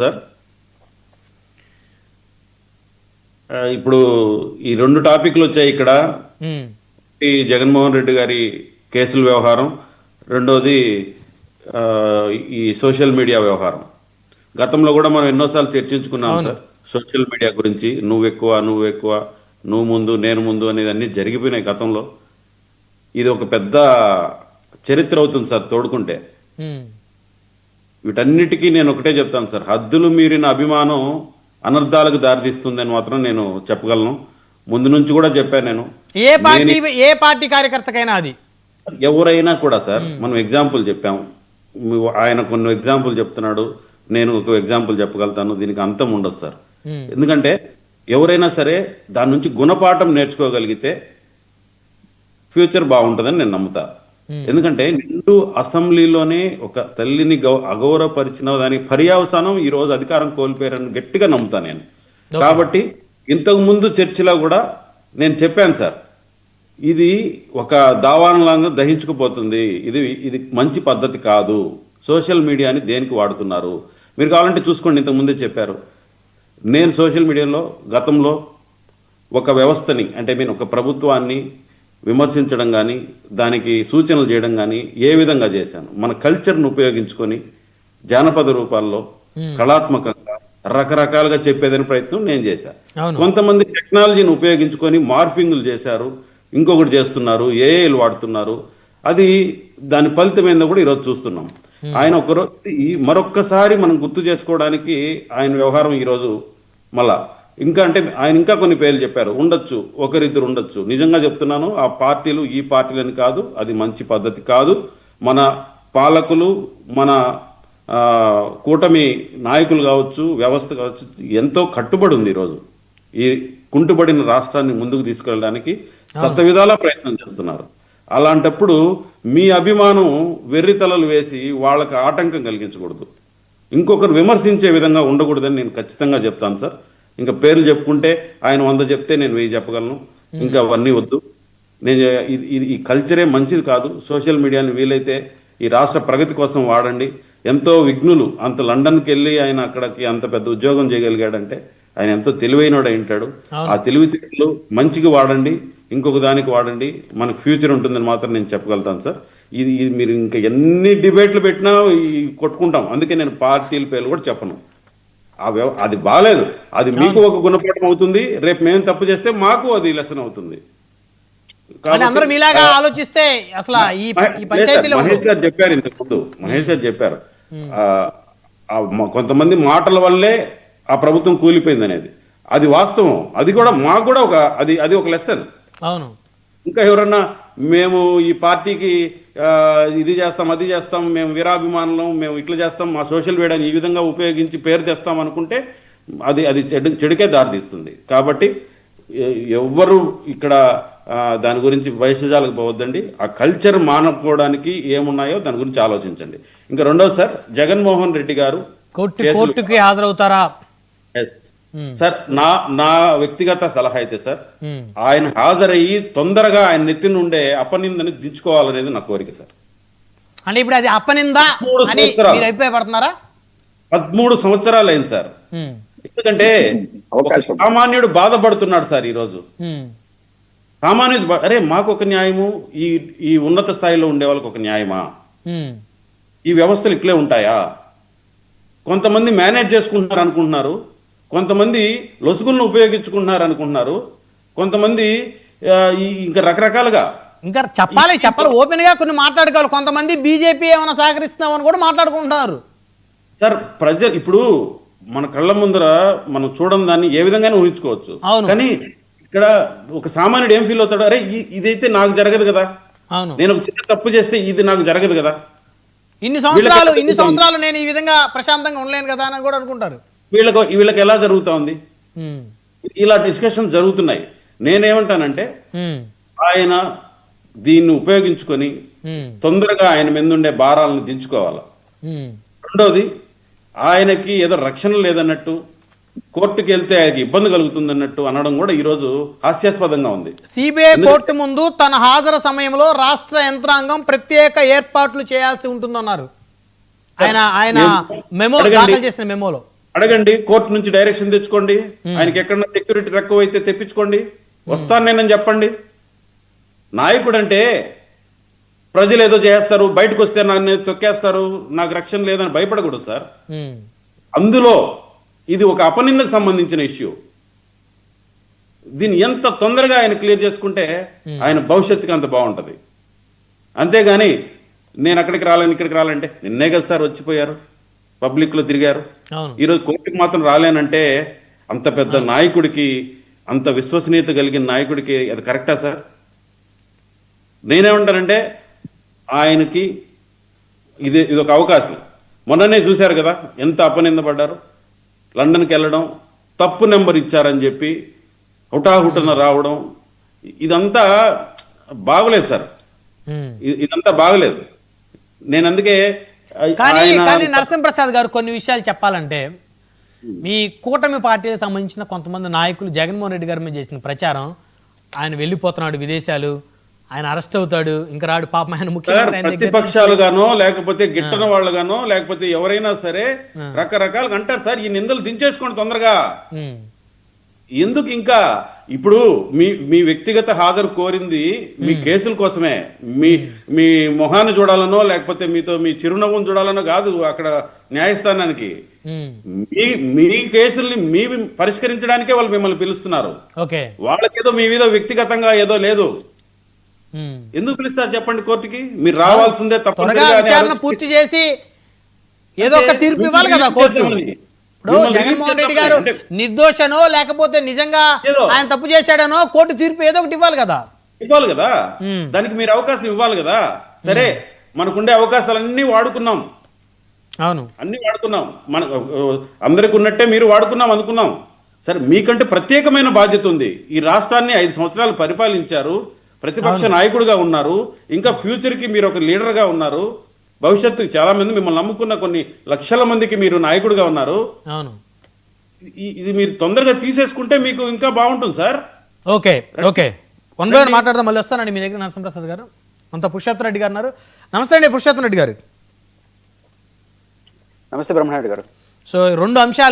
Sir ఇప్పుడు ఈ రెండు టాపిక్లు వచ్చాయి ఇక్కడ. ఈ జగన్మోహన్ రెడ్డి గారి కేసుల వ్యవహారం, రెండోది ఆ, ఈ సోషల్ మీడియా వ్యవహారం. గతంలో కూడా మనం ఎన్నోసార్లు చర్చించుకున్నాం అవును. సార్ సోషల్ మీడియా గురించి. నువ్వు ఎక్కువ, నువ్వు ముందు, నేను ముందు అనేది అన్ని జరిగిపోయినాయి గతంలో. ఇది ఒక పెద్ద చరిత్ర అవుతుంది సార్ తోడుకుంటే. ఉమ్. వీటన్నిటికీ నేను ఒకటే చెప్తాను సార్, హద్దులు మీరిన అభిమానం అనర్థాలకు దారితీస్తుందని మాత్రం నేను చెప్పగలను. ముందు నుంచి కూడా చెప్పాను నేను. ఏ పార్టీ కార్యకర్తకైనా అది ఎవరైనా కూడా సార్, మనం ఎగ్జాంపుల్ చెప్పాము. ఆయన కొన్ని ఎగ్జాంపుల్ చెప్తున్నాడు, నేను ఒక ఎగ్జాంపుల్ చెప్పగలుగుతాను. దీనికి అంతం ఉండదు సార్. ఎందుకంటే ఎవరైనా సరే దాని నుంచి గుణపాఠం నేర్చుకోగలిగితే ఫ్యూచర్ బాగుంటుందని నేను నమ్ముతా. ఎందుకంటే నిండు అసెంబ్లీలోనే ఒక తల్లిని అగౌరవపరిచిన దానికి పర్యావసానం ఈ రోజు అధికారం కోల్పోయారని గట్టిగా నమ్ముతా నేను. కాబట్టి ఇంతకు ముందు చర్చలో కూడా నేను చెప్పాను సార్, ఇది ఒక దావానంలాగా దహించుకుపోతుంది, ఇది మంచి పద్ధతి కాదు. సోషల్ మీడియాని దేనికి వాడుతున్నారు మీరు కావాలంటే చూసుకోండి. ఇంతకు ముందే చెప్పారు, నేను సోషల్ మీడియాలో గతంలో ఒక వ్యవస్థని, అంటే నేను ఒక ప్రభుత్వాన్ని విమర్శించడం కానీ, దానికి సూచనలు చేయడం కానీ ఏ విధంగా చేశాను. మన కల్చర్ను ఉపయోగించుకొని జానపద రూపాల్లో కళాత్మకంగా రకరకాలుగా చెప్పేదని ప్రయత్నం నేను చేశాను. కొంతమంది టెక్నాలజీని ఉపయోగించుకొని మార్ఫింగ్లు చేశారు, ఇంకొకటి చేస్తున్నారు, ఏఐలు వాడుతున్నారు. అది దాని ఫలితం ఏందో కూడా ఈరోజు చూస్తున్నాం. ఆయన మరొక్కసారి మనం గుర్తు చేసుకోవడానికి ఆయన వ్యవహారం ఈరోజు మళ్ళా ఇంకా, అంటే ఆయన ఇంకా కొన్ని పేర్లు చెప్పారు. ఉండొచ్చు, ఒకరిద్దరు ఉండొచ్చు. నిజంగా చెప్తున్నాను, ఆ పార్టీలు ఈ పార్టీలని కాదు, అది మంచి పద్ధతి కాదు. మన పాలకులు, మన కూటమి నాయకులు కావచ్చు, వ్యవస్థ కావచ్చు, ఎంతో కట్టుబడి ఉంది ఈరోజు. ఈ కుంటుబడిన రాష్ట్రాన్ని ముందుకు తీసుకెళ్ళడానికి శతవిధాలా ప్రయత్నం చేస్తున్నారు. అలాంటప్పుడు మీ అభిమానం వెర్రితలలు వేసి వాళ్ళకి ఆటంకం కలిగించకూడదు, ఇంకొకరు విమర్శించే విధంగా ఉండకూడదని నేను ఖచ్చితంగా చెప్తాను సార్. ఇంకా పేర్లు చెప్పుకుంటే ఆయన 100 చెప్తే నేను 1000 చెప్పగలను. ఇంకా అవన్నీ వద్దు. నేను ఈ కల్చరే మంచిది కాదు. సోషల్ మీడియాని వీలైతే ఈ రాష్ట్ర ప్రగతి కోసం వాడండి. ఎంతో విఘ్నులు, అంత లండన్కి వెళ్ళి ఆయన అక్కడికి అంత పెద్ద ఉద్యోగం చేయగలిగాడంటే ఆయన ఎంతో తెలివైనోడై ఉంటాడు. ఆ తెలివితేటలు మంచిగా వాడండి, ఇంకొక దానికి వాడండి, మనకు ఫ్యూచర్ ఉంటుందని మాత్రం నేను చెప్పగలుగుతాను సార్. ఇది మీరు ఇంకా ఎన్ని డిబేట్లు పెట్టినా కొట్టుకుంటాం. అందుకే నేను పార్టీల పేర్లు కూడా చెప్పను. అది బాగాలేదు. అది మీకు ఒక గుణపాఠం అవుతుంది, రేపు మేము తప్పు చేస్తే మాకు అది లెసన్ అవుతుంది. ఆలోచిస్తే అసలు మహేష్ గారు చెప్పారు, ఇంతకు ముందు మహేష్ గారు చెప్పారు, కొంతమంది మాటల వల్లే ఆ ప్రభుత్వం కూలిపోయింది అనేది. అది వాస్తవం. అది కూడా మాకు కూడా అది ఒక లెసన్. అవును. ఇంకా ఎవరన్నా మేము ఈ పార్టీకి ఇది చేస్తాం, అది చేస్తాం, మేము వీరాభిమానులం, మేము ఇట్లా చేస్తాం, మా సోషల్ మీడియాని ఈ విధంగా ఉపయోగించి పేరు తెస్తాం అనుకుంటే అది చెడుకే దారితీస్తుంది. కాబట్టి ఎవ్వరు ఇక్కడ దాని గురించి వైషజాలకు పోవద్దండి. ఆ కల్చర్ మానుకోవడానికి ఏమున్నాయో దాని గురించి ఆలోచించండి. ఇంకా రెండోది సార్, జగన్మోహన్ రెడ్డి గారు కోర్టుకి హాజరవుతారా? ఎస్ సార్, నా వ్యక్తిగత సలహా అయితే సార్, ఆయన హాజరయ్యి తొందరగా ఆయన నెత్తి నుండే అపనిందని దించుకోవాలనేది నా కోరిక సార్. అంటే ఇప్పుడు అది అపనిందా అని మీరు అభిప్రాయపడుతున్నారా? 13 సంవత్సరాలు అయింది సార్. ఎందుకంటే ఒక సామాన్యుడు బాధపడుతున్నాడు సార్ ఈరోజు. సామాన్యుడు అరే మాకు ఒక న్యాయము, ఈ ఉన్నత స్థాయిలో ఉండే వాళ్ళకి ఒక న్యాయమా? ఈ వ్యవస్థలు ఇట్లే ఉంటాయా? కొంతమంది మేనేజ్ చేసుకుంటున్నారు అనుకుంటున్నారు, కొంతమంది లొసుగులను ఉపయోగించుకుంటున్నారు అనుకుంటున్నారు, కొంతమంది ఇంకా రకరకాలుగా ఇంకా చెప్పాలి ఓపెన్ గా కొన్ని మాట్లాడుకోవాలి. కొంతమంది బీజేపీ ఏమైనా సహకరిస్తున్నామని కూడా మాట్లాడుకుంటున్నారు సార్. ప్రజలు ఇప్పుడు మన కళ్ళ ముందర మనం చూడని దాన్ని ఏ విధంగానే ఊహించుకోవచ్చు. కానీ ఇక్కడ ఒక సామాన్యుడు ఏం ఫీల్ అవుతాడు, అరే ఇదైతే నాకు జరగదు కదా, నేను ఒక చిన్న తప్పు చేస్తే ఇది నాకు జరగదు కదా, ఇన్ని సంవత్సరాలు నేను ఈ విధంగా ప్రశాంతంగా ఉండలేను కదా అని కూడా అనుకుంటారు. వీళ్ళకి ఎలా జరుగుతా ఉంది? ఇలా డిస్కషన్ జరుగుతున్నాయి. నేనేమంటానంటే ఆయన దీన్ని ఉపయోగించుకొని తొందరగా ఆయన మీద ఉండే భారాలను దించుకోవాలి. రెండోది, ఆయనకి ఏదో రక్షణ లేదన్నట్టు, కోర్టుకి వెళ్తే ఆయనకి ఇబ్బంది కలుగుతుంది అన్నట్టు అనడం కూడా ఈరోజు హాస్యాస్పదంగా ఉంది. సిబిఐ కోర్టు ముందు తన హాజరు సమయంలో రాష్ట్ర యంత్రాంగం ప్రత్యేక ఏర్పాట్లు చేయాల్సి ఉంటుందన్నారు ఆయన మెమో దాఖలు చేసిన మెమోలో. అడగండి, కోర్టు నుంచి డైరెక్షన్ తెచ్చుకోండి, ఆయనకి ఎక్కడన్నా సెక్యూరిటీ తక్కువ అయితే తెప్పించుకోండి, వస్తాను నేనని చెప్పండి. నాయకుడు అంటే ప్రజలు ఏదో చేస్తారు, బయటకు వస్తే నన్ను తొక్కేస్తారు, నాకు రక్షణ లేదని భయపడకూడదు సార్. అందులో ఇది ఒక అపనిందకు సంబంధించిన ఇష్యూ. దీన్ని ఎంత తొందరగా ఆయన క్లియర్ చేసుకుంటే ఆయన భవిష్యత్తుకి అంత బాగుంటది. అంతేగాని నేను అక్కడికి రాలేను ఇక్కడికి రాలంటే, నిన్నే కదా సార్ వచ్చిపోయారు, పబ్లిక్ లో తిరిగారు, ఈరోజు కోర్టుకు మాత్రం రాలేనంటే అంత పెద్ద నాయకుడికి, అంత విశ్వసనీయత కలిగిన నాయకుడికి అది కరెక్టా సార్? నేనేమంటానంటే ఆయనకి ఇది ఒక అవకాశం. మొన్ననే చూశారు కదా ఎంత అపనిందపడ్డారు. లండన్కి వెళ్ళడం, తప్పు నెంబర్ ఇచ్చారని చెప్పి హుటాహుటన రావడం, ఇదంతా బాగలేదు సార్, ఇదంతా బాగలేదు. నేను అందుకే కానీ నరసింహప్రసాద్ గారు కొన్ని విషయాలు చెప్పాలంటే, మీ కూటమి పార్టీకి సంబంధించిన కొంతమంది నాయకులు జగన్మోహన్ రెడ్డి గారి మీద చేసిన ప్రచారం, ఆయన వెళ్ళిపోతున్నాడు విదేశాలు, ఆయన అరెస్ట్ అవుతాడు, ఇంకా రాడు పాపం ఆయన ముఖ్యమంత్రి, ప్రతిపక్షాలుగానో లేకపోతే గిట్టన వాళ్ళగానో లేకపోతే ఎవరైనా సరే రకరకాలుగా అంటారు సార్. ఈ నిందలు దించేసుకోండి తొందరగా. ఎందుకు ఇంకా ఇప్పుడు మీ వ్యక్తిగత హాజరు కోరింది మీ కేసుల కోసమే, మీ మొహాన్ని చూడాలనో లేకపోతే మీ చిరునవ్వును చూడాలనో కాదు అక్కడ న్యాయస్థానానికి. మీ కేసుల్ని మీ పరిష్కరించడానికే వాళ్ళు మిమ్మల్ని పిలుస్తున్నారు. వాళ్ళకేదో మీ మీద వ్యక్తిగతంగా ఏదో లేదు. ఎందుకు పిలుస్తారు చెప్పండి కోర్టుకి? మీరు రావాల్సిందే, తప్పనిసరిగా పూర్తి చేసి ఏదో ఒక తీర్పు ఇవ్వాలి కదా కోర్టు. ఇప్పుడు జగన్మోహన్ రెడ్డి గారు నిర్దోషనో లేకపోతే నిజంగా ఆయన తప్పు చేశాడనో కోర్టు తీర్పు ఏదో ఒకటి ఇవ్వాలి కదా. దానికి మీరు అవకాశం ఇవ్వాలి కదా. సరే, మనకుండే అవకాశాలన్నీ వాడుకున్నాం, అవును, అన్ని వాడుకున్నాం, మన అందరికి ఉన్నట్టే మీరు వాడుకున్నాం అనుకున్నాం. సరే, మీకంటే ప్రత్యేకమైన బాధ్యత ఉంది. ఈ రాష్ట్రాన్ని 5 సంవత్సరాలు పరిపాలించారు, ప్రతిపక్ష నాయకుడిగా ఉన్నారు, ఇంకా ఫ్యూచర్ కి మీరు ఒక లీడర్ గా ఉన్నారు, భవిష్యత్తుకి చాలా మంది మిమ్మల్ని నమ్ముకున్న కొన్ని లక్షల మందికి మీరు నాయకుడిగా ఉన్నారు. అవును, ఇది మీరు తొందరగా తీసేసుకుంటే మీకు ఇంకా బాగుంటుంది sir. Okay okay, one by one మాట్లాడదాం. మళ్ళీ వస్తానండి మీ దగ్గర నరసింహప్రసాద్ గారు. అంత పురుషోత్తమ రెడ్డి గారు ఉన్నారు. నమస్తే అండి పురుషోత్తమ రెడ్డి గారు. నమస్తే బ్రహ్మనాయుడు గారు. సో 2 అంశాలు